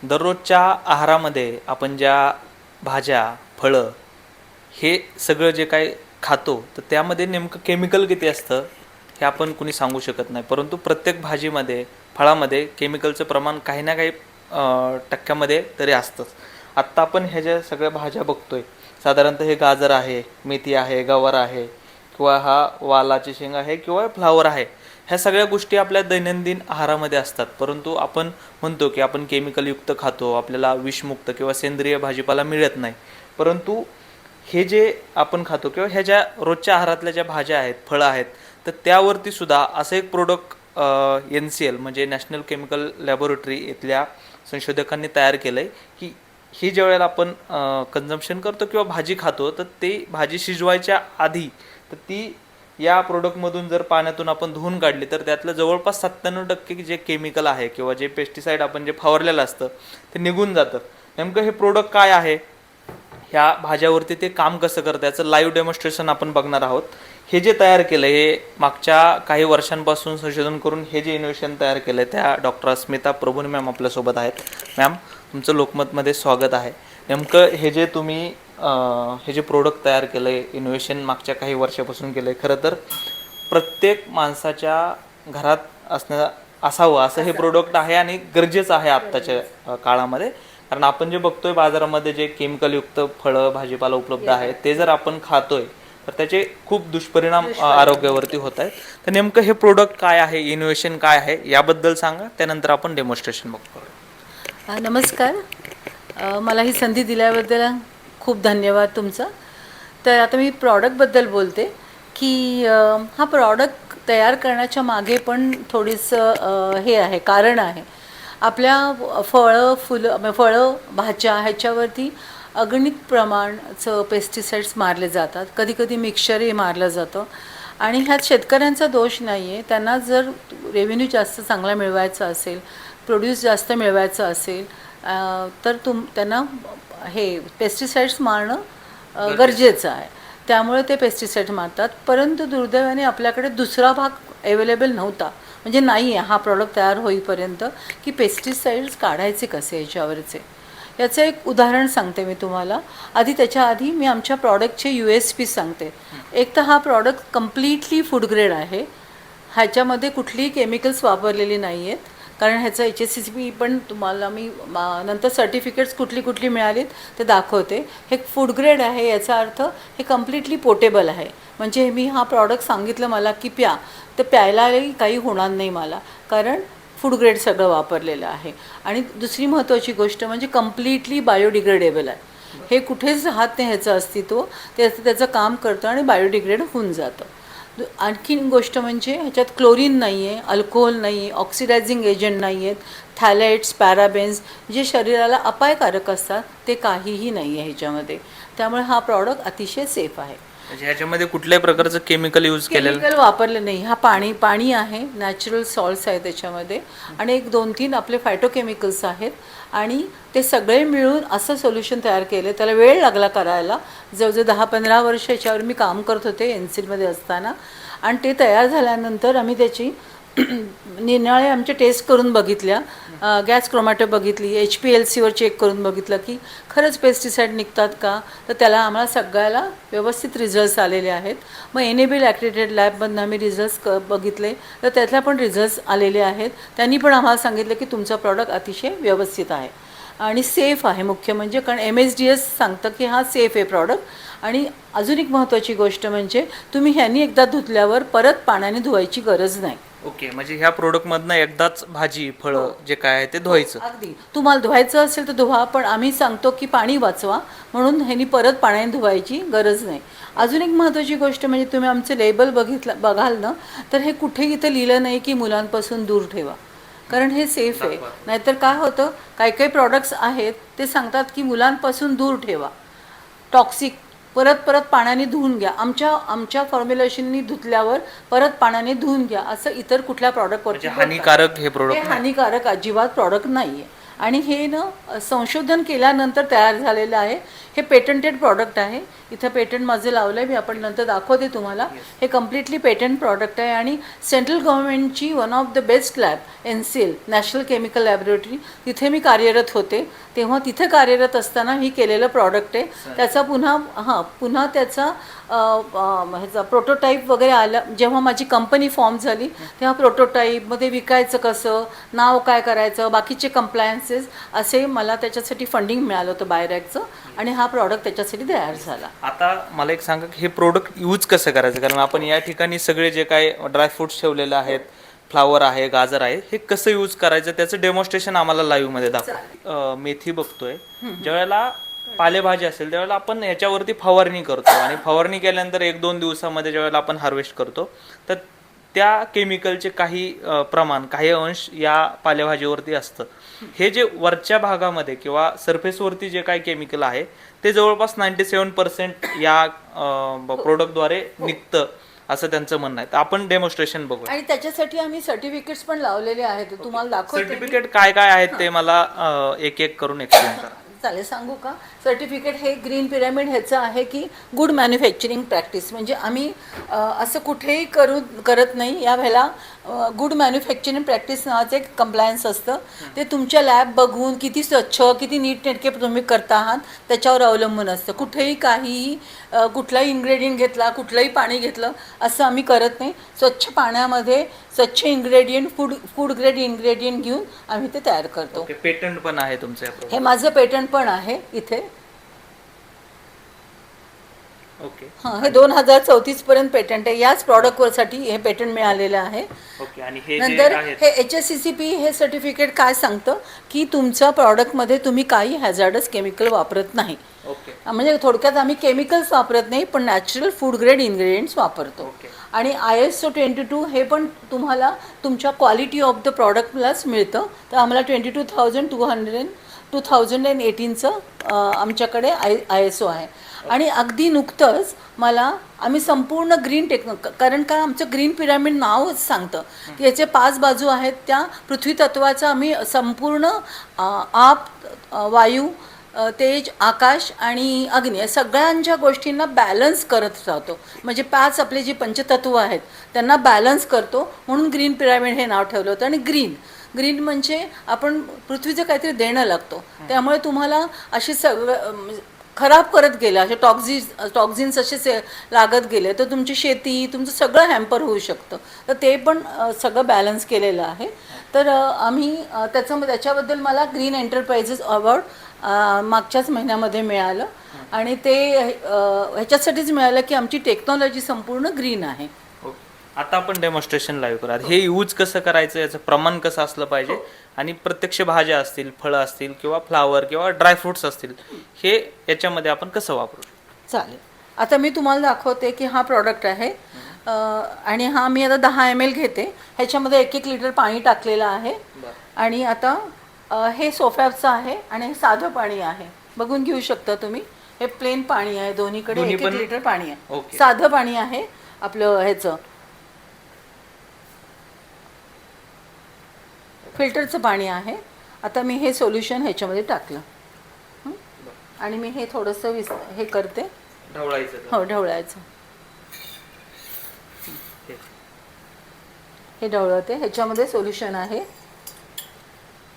दररोजच्या आहारामध्ये आपण ज्या भाज्या, फळं हे सगळं जे काही खातो, तर त्यामध्ये नेमकं केमिकल किती असतं हे आपण कुणी सांगू शकत नाही. परंतु प्रत्येक भाजीमध्ये, फळामध्ये केमिकलचं प्रमाण काही ना काही टक्क्यामध्ये तरी असतंच. आत्ता आपण ह्या ज्या सगळ्या भाज्या बघतोय, साधारणतः हे गाजर आहे, मेथी आहे, गवार आहे किंवा हा वालाची शेंग आहे किंवा फ्लावर आहे. ह्या सगळ्या गोष्टी आपल्या दैनंदिन आहारामध्ये असतात. परंतु आपण म्हणतो की आपण केमिकलयुक्त खातो, आपल्याला विषमुक्त किंवा सेंद्रिय भाजीपाला मिळत नाही. परंतु हे जे आपण खातो किंवा ह्या ज्या रोजच्या आहारातल्या ज्या भाज्या आहेत, फळं आहेत, तर त्यावरती सुद्धा असं एक प्रोडक्ट NCL म्हणजे नॅशनल केमिकल लॅबोरेटरी इथल्या संशोधकांनी तयार केलं आहे की ही ज्या वेळेला आपण कन्झम्पशन करतो किंवा भाजी खातो, तर ती भाजी शिजवायच्या आधी तर ती या प्रोडक्टमधून जर पाण्यातून आपण धुवून काढली तर त्यातलं जवळपास 97% जे केमिकल आहे किंवा जे पेस्टिसाईड आपण जे फवारलेलं असतं ते निघून जातं. नेमकं हे प्रोडक्ट काय आहे, ह्या भाज्यावरती ते काम कसं करतं याचं लाईव्ह डेमॉन्स्ट्रेशन आपण बघणार आहोत. हे जे तयार केलं हे मागच्या काही वर्षांपासून संशोधन करून हे जे इनोव्हेशन तयार केलं आहे त्या डॉक्टर अस्मिता प्रभूने मॅम आपल्यासोबत आहेत. मॅम, तुमचं लोकमतमध्ये स्वागत आहे. नेमकं हे जे तुम्ही हे जे प्रोडक्ट तयार केलं आहे, इनोव्हेशन मागच्या काही वर्षापासून केलं आहे, खरं तर प्रत्येक माणसाच्या घरात असावं असं हे प्रोडक्ट आहे आणि गरजेचं आहे आत्ताच्या काळामध्ये. कारण आपण जे बघतोय बाजारामध्ये जे केमिकलयुक्त फळं भाजीपाला उपलब्ध आहे ते जर आपण खातोय तर त्याचे खूप दुष्परिणाम आरोग्यावरती होत आहेत. तर नेमकं हे प्रोडक्ट काय आहे, इनोव्हेशन काय आहे याबद्दल सांगा, त्यानंतर आपण डेमॉन्स्ट्रेशन बघतो. नमस्कार. मला ही संधी दिल्याबद्दल खूप धन्यवाद तुमचा. तर आता मी प्रॉडक्टबद्दल बोलते की हा प्रॉडक्ट तयार करण्याच्या मागे पण थोडीसं हे आहे, कारण आहे. आपल्या फळं भाज्या ह्याच्यावरती अगणित प्रमाणाचं पेस्टिसाइड्स मारले जातात. कधीकधी मिक्सचरही मारलं जातं आणि ह्यात शेतकऱ्यांचा दोष नाही आहे. त्यांना जर रेव्हेन्यू जास्त चांगला मिळवायचा असेल, प्रोड्यूस जास्त मिळवायचं असेल तर त्यांना हे पेस्टिसाइड्स मारणं गरजेचं आहे. त्यामुळे ते पेस्टिसाइड मारतात. परंतु दुर्दैवाने आपल्याकडे दुसरा भाग अवेलेबल नव्हता, म्हणजे नाही आहे हा प्रॉडक्ट तयार होईपर्यंत, की पेस्टिसाइड्स काढायचे कसे याच्यावरचे. याचं एक उदाहरण सांगते मी तुम्हाला. त्याच्या आधी मी आमच्या प्रॉडक्टचे USP सांगते. एक तर हा प्रॉडक्ट कम्प्लिटली फूड ग्रेड आहे. ह्याच्यामध्ये कुठलीही केमिकल्स वापरलेली नाही आहेत. कारण ह्याचं HACCP पण तुम्हाला मी नंतर सर्टिफिकेट्स कुठली मिळालीत ते दाखवते. हे फूड ग्रेड आहे, याचा अर्थ हे कम्प्लिटली पोर्टेबल आहे. म्हणजे मी हा प्रॉडक्ट सांगितलं मला की प्या, तर प्यायलाही काही होणार नाही मला, कारण फूड ग्रेड सगळं वापरलेलं आहे. आणि दुसरी महत्त्वाची गोष्ट म्हणजे कम्प्लिटली बायोडिग्रेडेबल आहे. हे कुठेच राहत नाही ह्याचं अस्तित्व, त्याचं काम करतं आणि बायोडिग्रेड होऊन जातं. आणखीन गोष्ट म्हणजे ह्याच्यात क्लोरीन नाही आहे, अल्कोहोल नाही आहे, ऑक्सिडायझिंग एजंट नाही आहेत, थॅलाइट्स, पॅराबेन्स जे शरीराला अपायकारक असतात ते काहीही नाही आहे ह्याच्यामध्ये. त्यामुळे हा प्रॉडक्ट अतिशय सेफ आहे. म्हणजे ह्याच्यामध्ये कुठल्याही प्रकारचं केमिकल यूज केलेलं वापरलं नाही. हा पाणी आहे, नॅचरल सॉल्ट्स आहे त्याच्यामध्ये, आणि एक 2-3 आपले फायटोकेमिकल्स आहेत. आणि ते सगळे मिळून असं सोल्युशन तयार केलं. त्याला वेळ लागला करायला. जवळजवळ 10-15 वर्ष याच्यावर मी काम करत होते NCLमध्ये असताना. आणि ते तयार झाल्यानंतर आम्ही त्याची निराळे आमचे टेस्ट करून बघितल्या, गॅस क्रोमॅटो बघितली, HPLCवर चेक करून बघितलं की खरंच पेस्टिसाईड निघतात का. तर त्याला आम्हाला सगळ्याला व्यवस्थित रिझल्ट्स आलेले आहेत. मग NABL ॲक्रेडिटेड लॅबमधून आम्ही रिझल्ट्स बघितले, तर त्यातल्या पण रिझल्ट्स आलेले आहेत. त्यांनी पण आम्हाला सांगितलं की तुमचा प्रॉडक्ट अतिशय व्यवस्थित आहे आणि सेफ आहे. मुख्य म्हणजे कारण MSDS सांगतं की हा सेफ आहे प्रॉडक्ट. आणि अजून एक महत्त्वाची गोष्ट म्हणजे तुम्ही ह्यांनी एकदा धुतल्यावर परत पाण्याने धुवायची गरज नाही. ओके, म्हणजे ह्या प्रोडक्टमधनं एकदाच भाजी फळं जे काय आहे ते धुवायचं. अगदी तुम्हाला धुवायचं असेल तर धुवा, पण आम्ही सांगतो की पाणी वाचवा, म्हणून ह्यांनी परत पाण्याने धुवायची गरज नाही. अजून एक महत्त्वाची गोष्ट म्हणजे तुम्ही आमचे लेबल बघाल ना, तर हे कुठे इथं लिहिलं नाही की मुलांपासून दूर ठेवा, कारण हे सेफ आहे. नाहीतर काय होतं, काही प्रॉडक्ट्स आहेत ते सांगतात की मुलांपासून दूर ठेवा, टॉक्सिक, परत पाण्याने धुवून घ्या. आमच्या फॉर्म्युलेशननी धुतल्यावर परत पाण्याने धुवून घ्या, असं इतर कुठल्या प्रॉडक्टवरती हानिकारक हे प्रोडक्ट हानिकारक अजिबात प्रॉडक्ट नाही आहे. आणि हे संशोधन केल्यानंतर तयार झालेलं आहे. हे पेटंटेड प्रॉडक्ट आहे. इथं पेटंट माझं लावलं आहे, मी आपण नंतर दाखवते तुम्हाला. हे कम्प्लिटली पेटंट प्रॉडक्ट आहे आणि सेंट्रल गव्हर्नमेंटची one of the best lab NCL national chemical laboratory, तिथे मी कार्यरत होते. तेव्हा तिथे कार्यरत असताना ही केलेलं प्रॉडक्ट आहे. त्याचा पुन्हा त्याचा ह्याचा प्रोटोटाईप वगैरे आला. जेव्हा माझी कंपनी फॉर्म झाली तेव्हा प्रोटोटाईपमध्ये विकायचं कसं, नाव काय करायचं, बाकीचे कंप्लायन्सेस, असे मला त्याच्यासाठी फंडिंग मिळालं होतं बायरॅकचं आणि हा प्रॉडक्ट त्याच्यासाठी तयार झाला. आता मला एक सांगा की हे प्रोडक्ट यूज कसं करायचं, कारण आपण या ठिकाणी सगळे जे काय ड्रायफ्रुट्स ठेवलेले आहेत, फ्लावर आहे, गाजर आहे, हे कसं यूज करायचं त्याचं डेमॉन्स्ट्रेशन आम्हाला लाईव्ह मध्ये दाखवा. मेथी बघतोय, ज्यावेळेला पालेभाजी असेल त्यावेळेला आपण याच्यावरती फवारणी करतो आणि फवारणी केल्यानंतर 1-2 दिवसामध्ये ज्यावेळेला आपण हार्वेस्ट करतो तर त्या केमिकलचे काही प्रमाण, काही अंश या पालेभाजीवरती असतं. हे जे वरच्या भागामध्ये किंवा सरफेसवरती जे काही केमिकल आहे ते जवळपास 97% या प्रोडक्टद्वारे निघतं असं त्यांचं म्हणणं आहे. तर आपण डेमॉन्स्ट्रेशन बघू आणि त्याच्यासाठी आम्ही सर्टिफिकेट्स पण लावलेले आहेत, तुम्हाला दाखवते. सर्टिफिकेट काय काय आहेत ते मला एक एक करून एक्सप्लेन करा. चालेल, सांगू का? सर्टिफिकेट हे ग्रीन पिरॅमिड ह्याचं आहे की गुड मॅन्युफॅक्चरिंग प्रॅक्टिस, म्हणजे आम्ही असं कुठेही करत नाही. या ह्याला गुड मॅन्युफॅक्चरिंग प्रॅक्टिस नावाचं एक कंप्लायन्स असतं. ते तुमच्या लॅब बघून किती स्वच्छ, किती नीटनेटके तुम्ही करता आहात त्याच्यावर अवलंबून असतं. कुठेही काहीही कुठलाही इन्ग्रेडियंट घेतला, कुठलंही पाणी घेतलं असं आम्ही करत नाही. स्वच्छ पाण्यामध्ये स्वच्छ इन्ग्रेडियंट, फूड ग्रेड इन्ग्रेडियंट घेऊन आम्ही ते तयार करतो. पेटंट पण आहे तुमचं? हे माझं पेटंट पण आहे इथे. ओके. हां, हे 2034 पर्यंत पेटंट आहे. याच प्रॉडक्टवरसाठी हे पेटंट मिळालेलं आहे. ओके. आणि हे नंतर हे HACCP हे सर्टिफिकेट काय सांगतं की तुमच्या प्रॉडक्टमध्ये तुम्ही काही हॅझार्डस केमिकल वापरत नाही. ओके. म्हणजे थोडक्यात आम्ही केमिकल्स वापरत नाही, पण नॅचरल फूड ग्रेड इन्ग्रेडियंट्स वापरतो. आणि ISO 22 हे पण तुम्हाला तुमच्या क्वालिटी ऑफ द प्रॉडक्टलाच मिळतं. तर आम्हाला 2018चं आमच्याकडे ISO आहे. आणि अगदी नुकतंच आम्ही संपूर्ण ग्रीन कारण का आमचं ग्रीन पिरॅमिड नावच सांगतं की याचे 5 बाजू आहेत. त्या पृथ्वी तत्वाचा आम्ही संपूर्ण आप, वायू, तेज, आकाश आणि अग्नी या सगळ्यांच्या गोष्टींना बॅलन्स करत राहतो. म्हणजे 5 आपले जे पंचतत्व आहेत त्यांना बॅलन्स करतो, म्हणून ग्रीन पिरॅमिड हे नाव ठेवलं होतं. आणि ग्रीन म्हणजे आपण पृथ्वीचं काहीतरी देणं लागतो, त्यामुळे तुम्हाला असे सगळं खराब करत गेलं, असे टॉक्झिन्स असे लागत गेले तर तुमची शेती, तुमचं सगळं हॅम्पर होऊ शकतं. तर ते पण सगळं बॅलन्स केलेलं आहे. तर आम्ही त्याच्याबद्दल मला ग्रीन एंटरप्राइजेस अवॉर्ड मागच्याच महिन्यामध्ये मिळालं. आणि ते ह्याच्यासाठीच मिळालं की आमची टेक्नॉलॉजी संपूर्ण ग्रीन आहे. आता आपण डेमॉन्स्ट्रेशन लाईव्ह करा. हे यूज कसं करायचं, याचं प्रमाण कसं असलं पाहिजे, आणि प्रत्यक्ष भाज्या असतील, फळं असतील किंवा फ्लावर किंवा ड्रायफ्रुट्स असतील, हे याच्यामध्ये आपण कसं वापरू? चालेल. आता मी तुम्हाला दाखवते की हा प्रॉडक्ट आहे. आणि हा मी आता 10 ml घेते. ह्याच्यामध्ये 1-1 लिटर पाणी टाकलेलं आहे. आणि आता हे सोफ्याचं आहे आणि हे साधं पाणी आहे, बघून घेऊ शकता तुम्ही. हे प्लेन पाणी आहे, दोन्हीकडे 1-1 लिटर पाणी आहे. साधं पाणी आहे आपलं, ह्याचं फिल्टरचं पाणी आहे. आता मी हे सोल्युशन ह्याच्यामध्ये टाकलं आणि मी हे थोडंसं हे करते, हो ढवळायचं. हे ढवळते. ह्याच्यामध्ये सोल्युशन आहे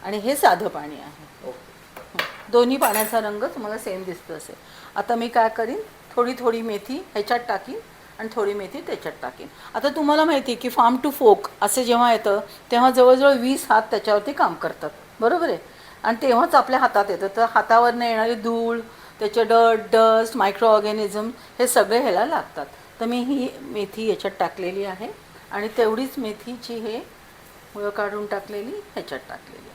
आणि हे साधं पाणी आहे. दोन्ही पाण्याचा रंग तुम्हाला सेम दिसतो असेल. आता मी काय करीन, थोडी मेथी ह्याच्यात टाकीन आणि थोडी मेथी त्याच्यात टाकीन. आता तुम्हाला माहिती आहे की फार्म टू फोक असं जेव्हा येतं तेव्हा जवळजवळ 20 हात त्याच्यावरती काम करतात, बरोबर आहे. आणि तेव्हाच आपल्या हातात येतं. तर हातावरनं येणारी धूळ, त्याचे डस्ट, मायक्रो ऑर्गॅनिझम हे सगळे ह्याला लागतात. तर मी ही मेथी याच्यात टाकलेली आहे आणि तेवढीच मेथीची हे मुळं काढून टाकलेली ह्याच्यात टाकलेली आहे.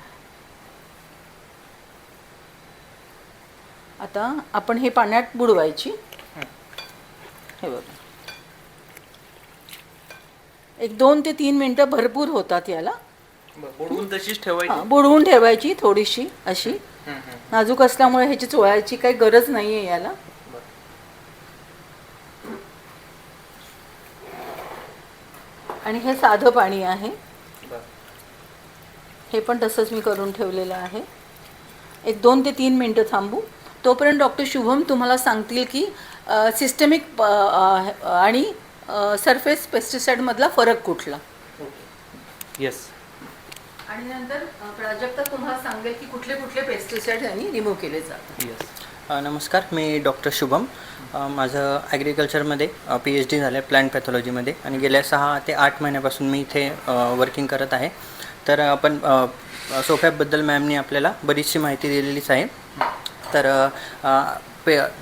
आता आपण हे पाण्यात बुडवायची. हे बघा, 1-2 ते 3 मिनटं भरपूर होतात याला. बुडवून तशीच ठेवायची? बुडवून ठेवायची थोडीशी अशी. नाजूक असल्यामुळे ह्याची चोळायची काही गरज नाही आहे याला. आणि हे साधं पाणी आहे, हे पण तसंच मी करून ठेवलेलं आहे. 1-2 ते 3 मिनटं थांबू. तोपर्यंत डॉक्टर शुभम तुम्हाला सांगतील की सिस्टमिक आणि सरफेस पेस्टिसाईडमधला फरक कुठला. येस. आणि नंतर प्राजक्ता तुम्हाला सांगेल की कुठले कुठले पेस्टिसाईड यांनी रिमूव्ह केले जातात. येस. नमस्कार, मी डॉक्टर शुभम. माझं ॲग्रिकल्चरमध्ये PhD झालं आहे प्लॅन्ट पॅथॉलॉजीमध्ये आणि गेल्या 6 ते 8 महिन्यापासून मी इथे वर्किंग करत आहे. तर आपण सोफॅबबद्दल मॅमनी आपल्याला बरीचशी माहिती दिलेलीच आहे. तर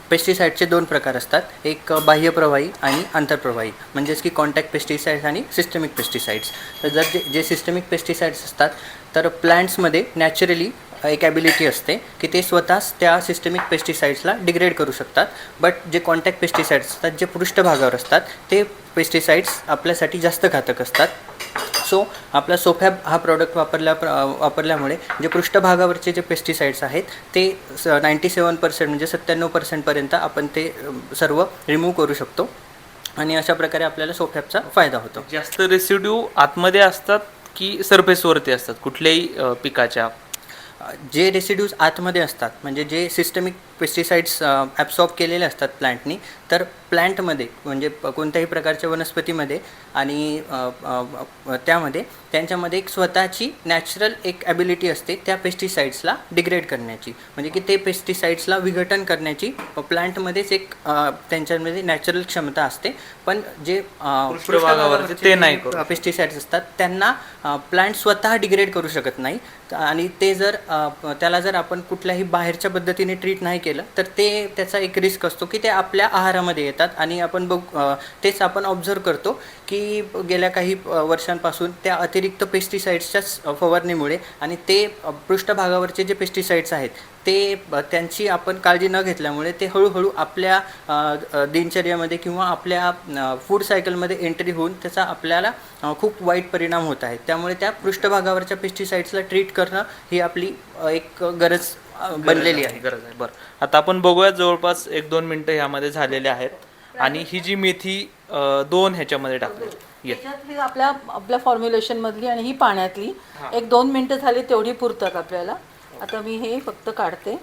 पेस्टिसाईडचे 2 प्रकार असतात, एक बाह्यप्रवाही आणि आंतरप्रवाही, म्हणजेच की कॉन्टॅक्ट पेस्टिसाईड्स आणि सिस्टमिक पेस्टिसाईड्स. तर जर जे सिस्टमिक पेस्टिसाईड्स असतात तर प्लॅन्ट्समध्ये नॅचरली एक ॲबिलिटी असते की ते स्वतःच त्या सिस्टमिक पेस्टिसाईड्सला डिग्रेड करू शकतात. बट जे कॉन्टॅक्ट पेस्टिसाईड्स असतात, जे पृष्ठभागावर असतात, ते पेस्टिसाईड्स आपल्यासाठी जास्त घातक असतात. सो आपला सोफॅब हा प्रॉडक्ट वापरल्यामुळे जे पृष्ठभागावरचे जे पेस्टिसाईड्स आहेत ते 97% म्हणजे 97% आपण ते सर्व रिमूव्ह करू शकतो आणि अशा प्रकारे आपल्याला सोफॅबचा फायदा होतो. जास्त रेसिड्यू आतमध्ये असतात की सरफेसवरती असतात कुठल्याही पिकाच्या? जे रेसिड्यूज आतमध्ये असतात, म्हणजे जे सिस्टमिक पेस्टिसाईड्स ॲब्सॉर्ब केलेले असतात प्लॅन्टनी, तर प्लॅन्टमध्ये म्हणजे कोणत्याही प्रकारच्या वनस्पतीमध्ये आणि त्यामध्ये त्यांच्यामध्ये एक स्वतःची नॅचरल एक ॲबिलिटी असते त्या पेस्टिसाईड्सला डिग्रेड करण्याची, म्हणजे की ते पेस्टिसाईड्सला विघटन करण्याची प्लॅन्टमध्येच एक त्यांच्यामध्ये नॅचरल क्षमता असते. पण जे पृष्ठभागावरचे ते नाही करू पेस्टिसाईड्स असतात त्यांना प्लांट स्वतः डिग्रेड करू शकत नाही आणि ते जर त्याला जर आपण कुठल्याही बाहेरच्या पद्धतीने ट्रीट नाही केलं तर त्याचा एक रिस्क असतो की ते आपल्या आहारामध्ये येतात. आणि आपण तेच आपण ऑब्झर्व करतो की गेल्या काही वर्षांपासून त्या अतिरिक्त पेस्टिसाईड्सच्याच फवारणीमुळे आणि ते पृष्ठभागावरचे जे पेस्टिसाईड्स आहेत ते त्यांची आपण काळजी न घेतल्यामुळे ते हळूहळू आपल्या दिनचर्यामध्ये किंवा आपल्या फूड सायकलमध्ये एंट्री होऊन त्याचा आपल्याला खूप वाईट परिणाम होत आहेत. त्यामुळे त्या पृष्ठभागावरच्या पेस्टिसाईड्सला ट्रीट करणं ही आपली एक गरज बनलेली आहे. गरज आहे. बरं, आता आपण बघूया. जवळपास 1-2 मिनटं ह्यामध्ये झालेले आहेत आणि ही जी मेथी 2 ह्याच्यामध्ये टाकली. याच्यात ही आपल्या फॉर्म्युलेशनमधली आणि ही पाण्यातली 1-2 मिनटं झाली तेवढी पुरतात आपल्याला. आता मी हे फक्त काढते.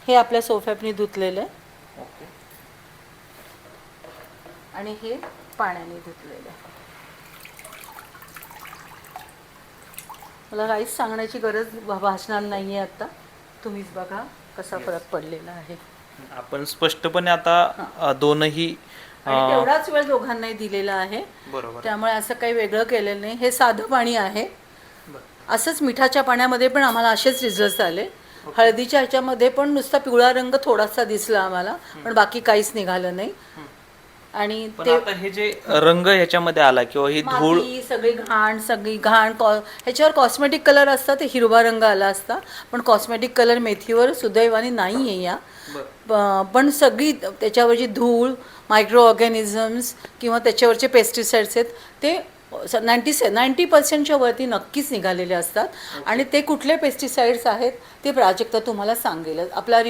हे आपल्या सोफ्यापनी धुतलेलं आहे आणि हे पाण्याने धुतलेलं आहे. मला काहीच सांगण्याची गरज भासणार नाही आहे. आता तुम्हीच बघा कसा फरक पडलेला आहे. आपण स्पष्टपणे आता दोनही आणि तेवढाच वेळ दोघांनाही दिलेला आहे. बरोबर. त्यामुळे असं काही वेगळं केलेलं नाही. हे साधं पाणी आहे. असंच मिठाच्या पाण्यामध्ये पण आम्हाला असेच रिझल्ट आले. हळदीच्या ह्याच्यामध्ये पण नुसता पिवळा रंग थोडासा दिसला आम्हाला, पण बाकी काहीच निघालं नाही. आणि ते आता हे जे रंग ह्याच्यामध्ये आला किंवा ही धूळ सगळी घाण ह्याच्यावर कॉस्मेटिक कलर असतात, ते हिरवा रंग आला असता, पण कॉस्मेटिक कलर मेथीवर सुदैवाने नाही आहे या. पण सगळी त्याच्यावरची धूळ, मायक्रो ऑर्गॅनिझम्स किंवा त्याच्यावरचे पेस्टिसाइड्स आहेत ते 90% वरती नक्कीच निघालेले असतात. आणि ते कुठले पेस्टिसाइड्स आहेत ते प्राजक्ता तुम्हाला सांगेल. आपला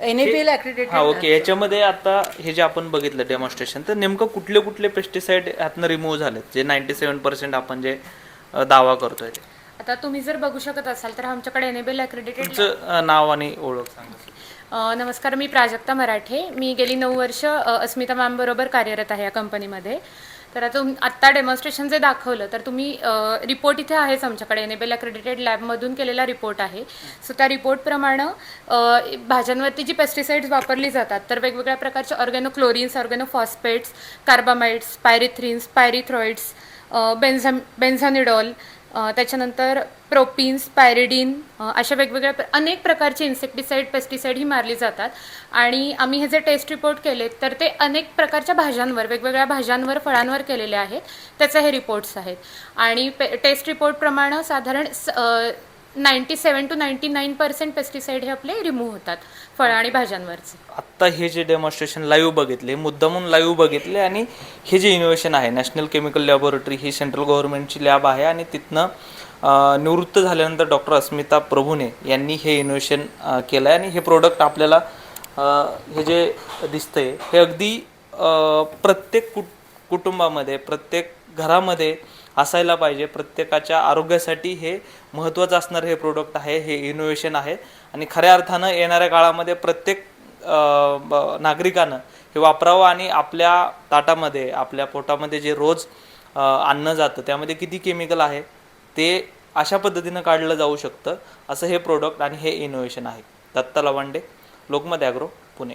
NABL ॲक्रेडिटेड. ओके. याच्यामध्ये आता हे जे आपण बघितलं डेमॉन्स्ट्रेशन, तर नेमकं कुठले कुठले पेस्टिसाइड यातनं रिमूव्ह झालेत जे 97% आपण जे दावा करतोय ते? आता तुम्ही जर बघू शकत असाल तर आमच्याकडे NABL ॲक्रेडिटेड. तुमचं नाव आणि ओळख सांगा. नमस्कार, मी प्राजक्ता मराठे. मी गेली 9 वर्ष अस्मिता मॅम बरोबर कार्यरत आहे या कंपनीमध्ये. तर आता आत्ता डेमॉन्स्ट्रेशन जे दाखवलं तर तुम्ही रिपोर्ट इथे आहेच आमच्याकडे. NABL ॲक्रेडिटेड लॅबमधून केलेला रिपोर्ट आहे. सो त्या रिपोर्टप्रमाणे भाज्यांवरती जी पेस्टिसाइड्स वापरली जातात तर वेगवेगळ्या प्रकारचे ऑर्गॅनोक्लोरिन्स, ऑर्गॅनोफॉस्फेट्स, कार्बामाइड्स, पायरिथ्रिन्स, पायरिथ्रॉइड्स, बेन्झानिडॉल, त्याच्यानंतर प्रोपिन्स, पायरिडीन, अशा वेगवेगळ्या अनेक प्रकारचे इन्सेक्टिसाइड, पेस्टिसाइड ही मारली जातात. आणि आम्ही हे जे टेस्ट रिपोर्ट केले तर ते अनेक प्रकारच्या भाज्यांवर, वेगवेगळ्या भाज्यांवर, फळांवर केलेले आहेत. त्याचे हे रिपोर्ट्स आहेत. आणि टेस्ट रिपोर्टप्रमाणे साधारण 97 to 99% पेस्टिसाइड हे आपले रिमूव्ह होतात फळं आणि भाज्यांवरचे. आत्ता हे जे डेमॉन्स्ट्रेशन लाईव्ह बघितले, मुद्दामून लाईव्ह बघितले, आणि हे जे इनोव्हेशन आहे, नॅशनल केमिकल लॅबोरेटरी ही सेंट्रल गव्हर्नमेंटची लॅब आहे आणि तिथनं निवृत्त झाल्यानंतर डॉक्टर अस्मिता प्रभूने यांनी हे इनोव्हेशन केलं आहे. आणि हे प्रोडक्ट आपल्याला हे जे दिसतंय हे अगदी प्रत्येक कुटुंबामध्ये, प्रत्येक घरामध्ये असायला पाहिजे. प्रत्येकाच्या आरोग्यासाठी हे महत्त्वाचं असणारं हे प्रोडक्ट आहे, हे इनोव्हेशन आहे आणि खऱ्या अर्थानं येणाऱ्या काळामध्ये प्रत्येक नागरिकानं हे वापरावं आणि आपल्या ताटामध्ये, आपल्या पोटामध्ये जे रोज अन्न जातं त्यामध्ये किती केमिकल आहे ते अशा पद्धतीनं काढलं जाऊ शकतं, असं हे प्रोडक्ट आणि हे इनोव्हेशन आहे. दत्ता लवांडे, लोकमत ॲग्रो, पुणे.